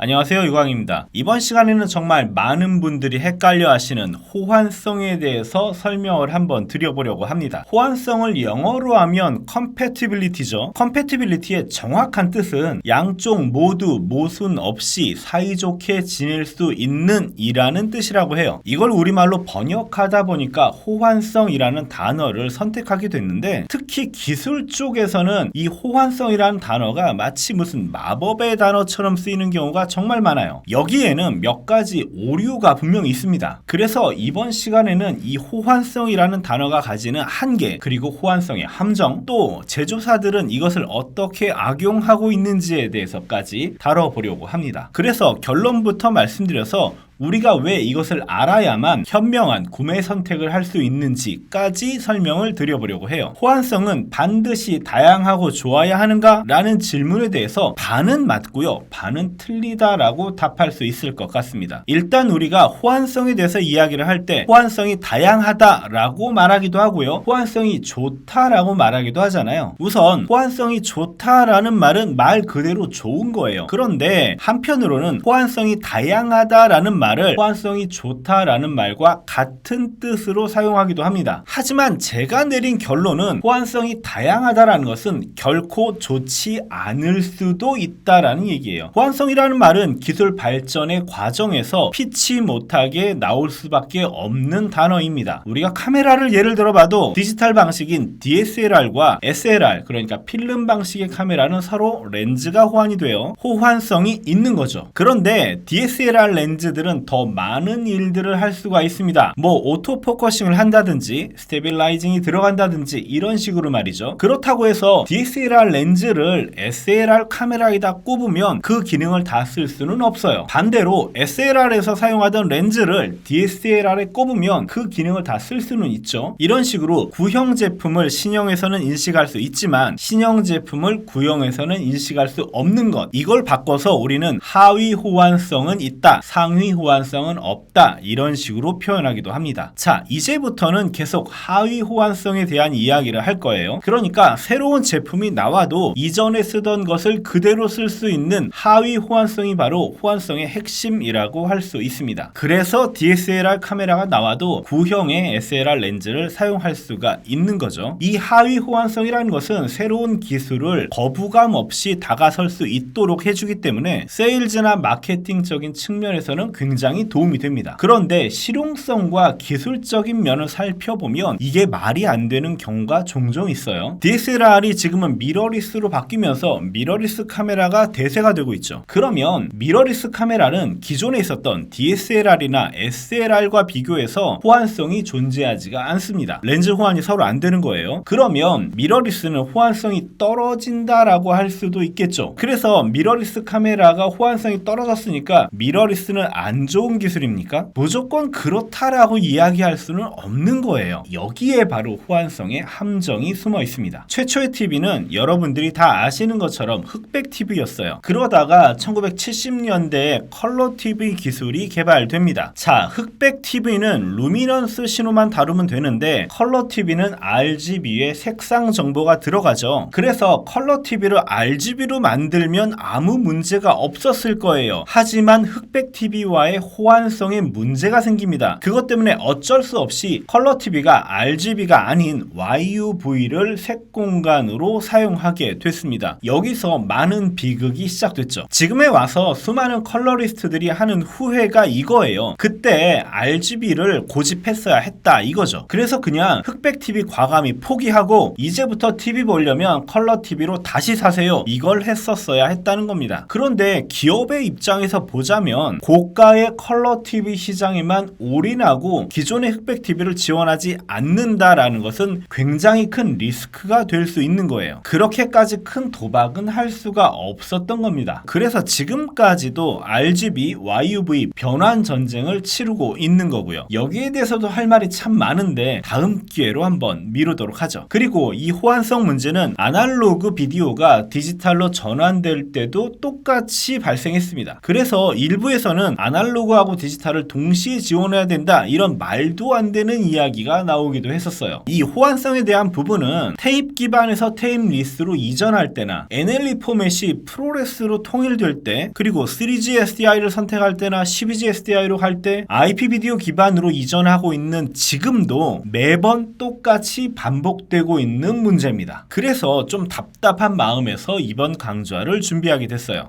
안녕하세요, 유광입니다. 이번 시간에는 정말 많은 분들이 헷갈려 하시는 호환성에 대해서 설명을 한번 드려보려고 합니다. 호환성을 영어로 하면 compatibility죠. compatibility의 정확한 뜻은 양쪽 모두 모순 없이 사이좋게 지낼 수 있는 이라는 뜻이라고 해요. 이걸 우리말로 번역하다 보니까 호환성이라는 단어를 선택하게 됐는데, 특히 기술 쪽에서는 이 호환성이라는 단어가 마치 무슨 마법의 단어처럼 쓰이는 경우가 정말 많아요. 여기에는 몇 가지 오류가 분명히 있습니다. 그래서 이번 시간에는 이 호환성이라는 단어가 가지는 한계, 그리고 호환성의 함정, 또 제조사들은 이것을 어떻게 악용하고 있는지에 대해서까지 다뤄보려고 합니다. 그래서 결론부터 말씀드려서 우리가 왜 이것을 알아야만 현명한 구매 선택을 할 수 있는지까지 설명을 드려보려고 해요. 호환성은 반드시 다양하고 좋아야 하는가? 라는 질문에 대해서 반은 맞고요, 반은 틀리다라고 답할 수 있을 것 같습니다. 일단 우리가 호환성에 대해서 이야기를 할 때 호환성이 다양하다라고 말하기도 하고요, 호환성이 좋다라고 말하기도 하잖아요. 우선 호환성이 좋다라는 말은 말 그대로 좋은 거예요. 그런데 한편으로는 호환성이 다양하다라는 말을 호환성이 좋다라는 말과 같은 뜻으로 사용하기도 합니다. 하지만 제가 내린 결론은 호환성이 다양하다라는 것은 결코 좋지 않을 수도 있다라는 얘기예요. 호환성이라는 말은 기술 발전의 과정에서 피치 못하게 나올 수밖에 없는 단어입니다. 우리가 카메라를 예를 들어봐도 디지털 방식인 DSLR과 SLR, 그러니까 필름 방식의 카메라는 서로 렌즈가 호환이 돼요. 호환성이 있는 거죠. 그런데 DSLR 렌즈들은 더 많은 일들을 할 수가 있습니다. 뭐 오토포커싱을 한다든지 스테빌라이징이 들어간다든지 이런 식으로 말이죠. 그렇다고 해서 DSLR 렌즈를 SLR 카메라에다 꼽으면 그 기능을 다 쓸 수는 없어요. 반대로 SLR에서 사용하던 렌즈를 DSLR에 꼽으면 그 기능을 다 쓸 수는 있죠. 이런 식으로 구형 제품을 신형에서는 인식할 수 있지만 신형 제품을 구형에서는 인식할 수 없는 것, 이걸 바꿔서 우리는 하위 호환성은 있다, 상위 호환성은 없다, 이런 식으로 표현하기도 합니다. 자, 이제부터는 계속 하위 호환성에 대한 이야기를 할 거예요. 그러니까 새로운 제품이 나와도 이전에 쓰던 것을 그대로 쓸 수 있는 하위 호환성이 바로 호환성의 핵심이라고 할 수 있습니다. 그래서 DSLR 카메라가 나와도 구형의 SLR 렌즈를 사용할 수가 있는 거죠. 이 하위 호환성이라는 것은 새로운 기술을 거부감 없이 다가설 수 있도록 해주기 때문에 세일즈나 마케팅적인 측면에서는 굉장히 도움이 됩니다. 그런데 실용성과 기술적인 면을 살펴보면 이게 말이 안 되는 경우가 종종 있어요. DSLR이 지금은 미러리스로 바뀌면서 미러리스 카메라가 대세가 되고 있죠. 그러면 미러리스 카메라는 기존에 있었던 DSLR이나 SLR과 비교해서 호환성이 존재하지가 않습니다. 렌즈 호환이 서로 안 되는 거예요. 그러면 미러리스는 호환성이 떨어진다라고 할 수도 있겠죠. 그래서 미러리스 카메라가 호환성이 떨어졌으니까 미러리스는 안 좋은 기술입니까? 무조건 그렇다라고 이야기할 수는 없는 거예요. 여기에 바로 호환성의 함정이 숨어 있습니다. 최초의 TV는 여러분들이 다 아시는 것처럼 흑백 TV였어요. 그러다가 1970년대에 컬러 TV 기술이 개발됩니다. 자, 흑백 TV는 루미넌스 신호만 다루면 되는데 컬러 TV는 RGB에 색상 정보가 들어가죠. 그래서 컬러 TV를 RGB로 만들면 아무 문제가 없었을 거예요. 하지만 흑백 TV와의 호환성에 문제가 생깁니다. 그것 때문에 어쩔 수 없이 컬러 TV가 RGB가 아닌 YUV를 색 공간으로 사용하게 됐습니다. 여기서 많은 비극이 시작됐죠. 지금에 와서 수많은 컬러리스트들이 하는 후회가 이거예요. 그때 RGB를 고집했어야 했다, 이거죠. 그래서 그냥 흑백 TV 과감히 포기하고 이제부터 TV 보려면 컬러 TV로 다시 사세요, 이걸 했었어야 했다는 겁니다. 그런데 기업의 입장에서 보자면 고가의 컬러 TV 시장에만 올인하고 기존의 흑백 TV를 지원하지 않는다라는 것은 굉장히 큰 리스크가 될 수 있는 거예요. 그렇게까지 큰 도박은 할 수가 없었던 겁니다. 그래서 지금까지도 RGB, YUV 변환 전쟁을 치르고 있는 거고요. 여기에 대해서도 할 말이 참 많은데 다음 기회로 한번 미루도록 하죠. 그리고 이 호환성 문제는 아날로그 비디오가 디지털로 전환될 때도 똑같이 발생했습니다. 그래서 일부에서는 아날로그 아날로그하고 디지털을 동시에 지원해야 된다, 이런 말도 안 되는 이야기가 나오기도 했었어요. 이 호환성에 대한 부분은 테이프 기반에서 테이프 리스로 이전할 때나 NLE 포맷이 프로레스로 통일될 때, 그리고 3G SDI를 선택할 때나 12G SDI로 갈 때 IP 비디오 기반으로 이전하고 있는 지금도 매번 똑같이 반복되고 있는 문제입니다. 그래서 좀 답답한 마음에서 이번 강좌를 준비하게 됐어요.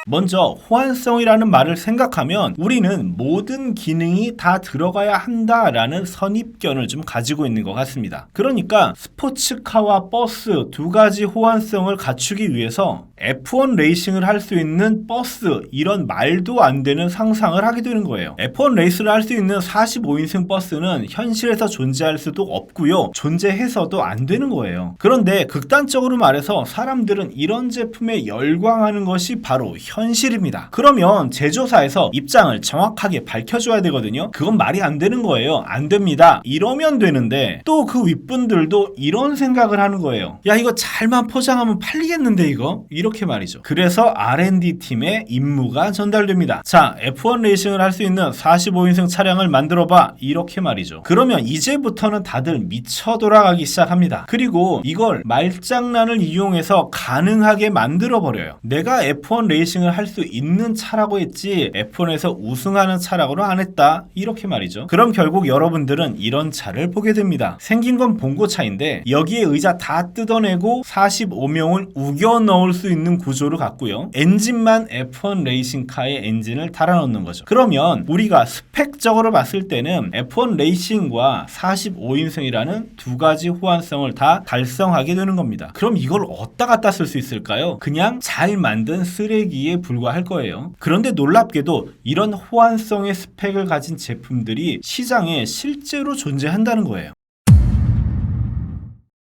먼저 호환성이라는 말을 생각하면 우리는 모든 기능이 다 들어가야 한다라는 선입견을 좀 가지고 있는 것 같습니다. 그러니까 스포츠카와 버스 두 가지 호환성을 갖추기 위해서 F1 레이싱을 할 수 있는 버스, 이런 말도 안 되는 상상을 하게 되는 거예요. F1 레이스를 할 수 있는 45인승 버스는 현실에서 존재할 수도 없고요, 존재해서도 안 되는 거예요. 그런데 극단적으로 말해서 사람들은 이런 제품에 열광하는 것이 바로 현실입니다. 그러면 제조사에서 입장을 정확하게 밝혀줘야 되거든요. 그건 말이 안 되는 거예요. 안 됩니다, 이러면 되는데 또 그 윗분들도 이런 생각을 하는 거예요. 야, 이거 잘만 포장하면 팔리겠는데 이거? 이렇게 말이죠. 그래서 R&D 팀의 임무가 전달됩니다. 자, F1 레이싱을 할 수 있는 45인승 차량을 만들어봐, 이렇게 말이죠. 그러면 이제부터는 다들 미쳐 돌아가기 시작합니다. 그리고 이걸 말장난을 이용해서 가능하게 만들어버려요. 내가 F1 레이싱을 할 수 있는 차라고 했지 F1에서 우승하는 차라고는 안 했다, 이렇게 말이죠. 그럼 결국 여러분들은 이런 차를 보게 됩니다. 생긴 건 봉고차인데 여기에 의자 다 뜯어내고 45명을 우겨 넣을 수 있는 구조를 갖고요, 엔진만 F1 레이싱카의 엔진을 달아넣는 거죠. 그러면 우리가 스펙적으로 봤을 때는 F1 레이싱과 45인승이라는 두 가지 호환성을 다 달성하게 되는 겁니다. 그럼 이걸 어디다 갖다 쓸 수 있을까요? 그냥 잘 만든 쓰레기에 불과할 거예요. 그런데 놀랍게도 이런 호환성의 스펙을 가진 제품들이 시장에 실제로 존재한다는 거예요.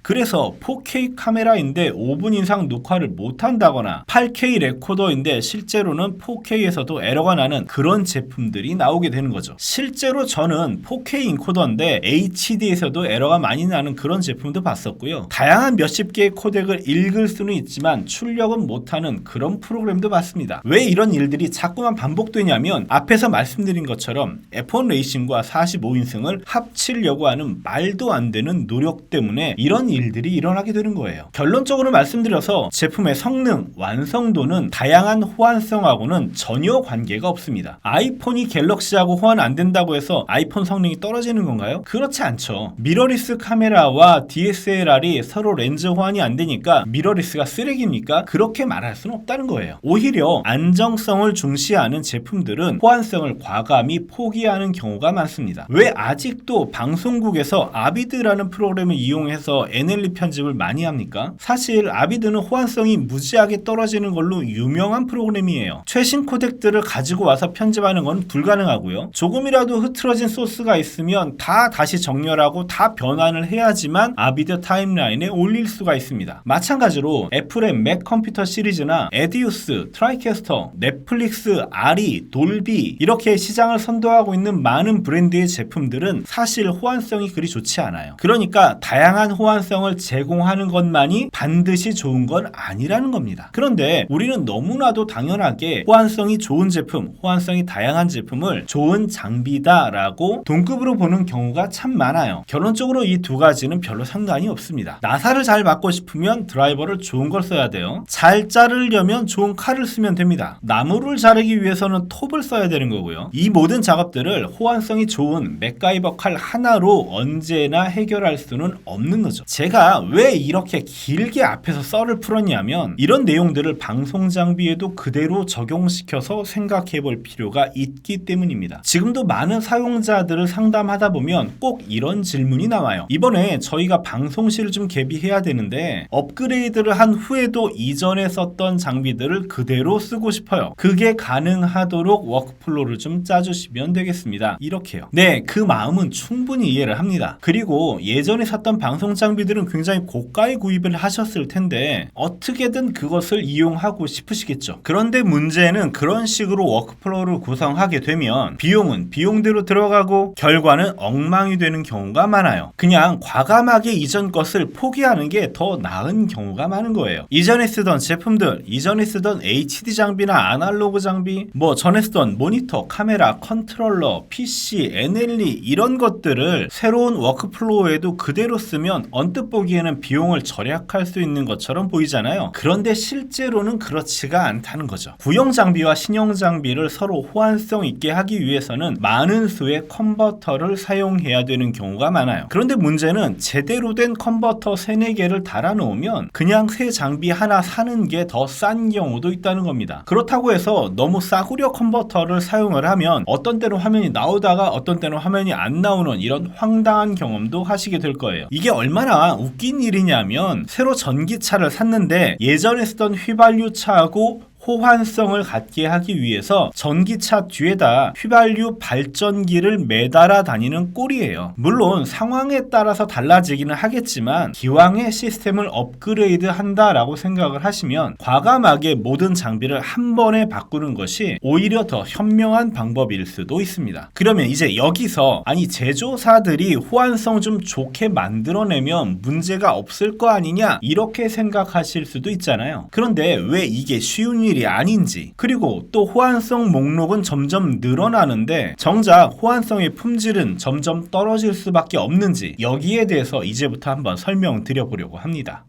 그래서 4K 카메라인데 5분 이상 녹화를 못한다거나 8K 레코더인데 실제로는 4K에서도 에러가 나는 그런 제품들이 나오게 되는 거죠. 실제로 저는 4K 인코더인데 HD에서도 에러가 많이 나는 그런 제품도 봤었고요. 다양한 몇십 개의 코덱을 읽을 수는 있지만 출력은 못하는 그런 프로그램도 봤습니다. 왜 이런 일들이 자꾸만 반복되냐면 앞에서 말씀드린 것처럼 F1 레이싱과 45인승을 합치려고 하는 말도 안 되는 노력 때문에 이런 일들이 일어나게 되는 거예요. 결론적으로 말씀드려서 제품의 성능, 완성도는 다양한 호환성하고는 전혀 관계가 없습니다. 아이폰이 갤럭시하고 호환 안 된다고 해서 아이폰 성능이 떨어지는 건가요? 그렇지 않죠. 미러리스 카메라와 DSLR이 서로 렌즈 호환이 안 되니까 미러리스가 쓰레기입니까? 그렇게 말할 수는 없다는 거예요. 오히려 안정성을 중시하는 제품들은 호환성을 과감히 포기하는 경우가 많습니다. 왜 아직도 방송국에서 아비드라는 프로그램을 이용해서 NLE 편집을 많이 합니까? 사실 아비드는 호환성이 무지하게 떨어지는 걸로 유명한 프로그램이에요. 최신 코덱들을 가지고 와서 편집하는 건 불가능하고요. 조금이라도 흐트러진 소스가 있으면 다 다시 정렬하고 다 변환을 해야지만 아비드 타임라인에 올릴 수가 있습니다. 마찬가지로 애플의 맥 컴퓨터 시리즈나 에디우스, 트라이캐스터, 넷플릭스, 아리, 돌비 이렇게 시장을 선도하고 있는 많은 브랜드의 제품들은 사실 호환성이 그리 좋지 않아요. 그러니까 다양한 호환성을 제공하는 것만이 반드시 좋은 건 아니라는 겁니다. 그런데 우리는 너무나도 당연하게 호환성이 좋은 제품, 호환성이 다양한 제품을 좋은 장비다라고 동급으로 보는 경우가 참 많아요. 결론적으로 이 두 가지는 별로 상관이 없습니다. 나사를 잘 맞고 싶으면 드라이버를 좋은 걸 써야 돼요. 잘 자르려면 좋은 칼을 쓰면 됩니다. 나무를 자르기 위해서는 톱을 써야 되는 거고요. 이 모든 작업들을 호환성이 좋은 맥가이버 칼 하나로 언제나 해결할 수는 없는 거죠. 제가 왜 이렇게 길게 앞에서 썰을 풀었냐면 이런 내용들을 방송 장비에도 그대로 적용시켜서 생각해 볼 필요가 있기 때문입니다. 지금도 많은 사용자들을 상담하다 보면 꼭 이런 질문이 나와요. 이번에 저희가 방송실을 좀 개비해야 되는데 업그레이드를 한 후에도 이전에 썼던 장비들을 그대로 쓰고 싶어요. 그게 가능하도록 워크플로우를 좀 짜주시면 되겠습니다. 이렇게요. 네, 그 마음은 충분히 이해를 합니다. 그리고 예전에 샀던 방송 장비 장비들은 굉장히 고가에 구입을 하셨을 텐데 어떻게든 그것을 이용하고 싶으시겠죠. 그런데 문제는 그런 식으로 워크플로우를 구성하게 되면 비용은 비용대로 들어가고 결과는 엉망이 되는 경우가 많아요. 그냥 과감하게 이전 것을 포기하는 게 더 나은 경우가 많은 거예요. 이전에 쓰던 제품들, 이전에 쓰던 HD 장비나 아날로그 장비, 전에 쓰던 모니터, 카메라, 컨트롤러, PC, NLE 이런 것들을 새로운 워크플로우에도 그대로 쓰면 언뜻 보기에는 비용을 절약할 수 있는 것처럼 보이잖아요. 그런데 실제로는 그렇지가 않다는 거죠. 구형 장비와 신형 장비를 서로 호환성 있게 하기 위해서는 많은 수의 컨버터를 사용해야 되는 경우가 많아요. 그런데 문제는 제대로 된 컨버터 3-4개를 달아놓으면 그냥 새 장비 하나 사는 게 더 싼 경우도 있다는 겁니다. 그렇다고 해서 너무 싸구려 컨버터를 사용을 하면 어떤 때는 화면이 나오다가 어떤 때는 화면이 안 나오는 이런 황당한 경험도 하시게 될 거예요. 이게 얼마나 웃긴 일이냐면 새로 전기차를 샀는데 예전에 쓰던 휘발유차하고 호환성을 갖게 하기 위해서 전기차 뒤에다 휘발유 발전기를 매달아 다니는 꼴이에요. 물론 상황에 따라서 달라지기는 하겠지만 기왕에 시스템을 업그레이드 한다라고 생각을 하시면 과감하게 모든 장비를 한 번에 바꾸는 것이 오히려 더 현명한 방법일 수도 있습니다. 그러면 이제 여기서 제조사들이 호환성 좀 좋게 만들어내면 문제가 없을 거 아니냐 이렇게 생각하실 수도 있잖아요. 그런데 왜 이게 쉬운 일이 아닌지, 그리고 또 호환성 목록은 점점 늘어나는데 정작 호환성의 품질은 점점 떨어질 수밖에 없는지, 여기에 대해서 이제부터 한번 설명드려 보려고 합니다.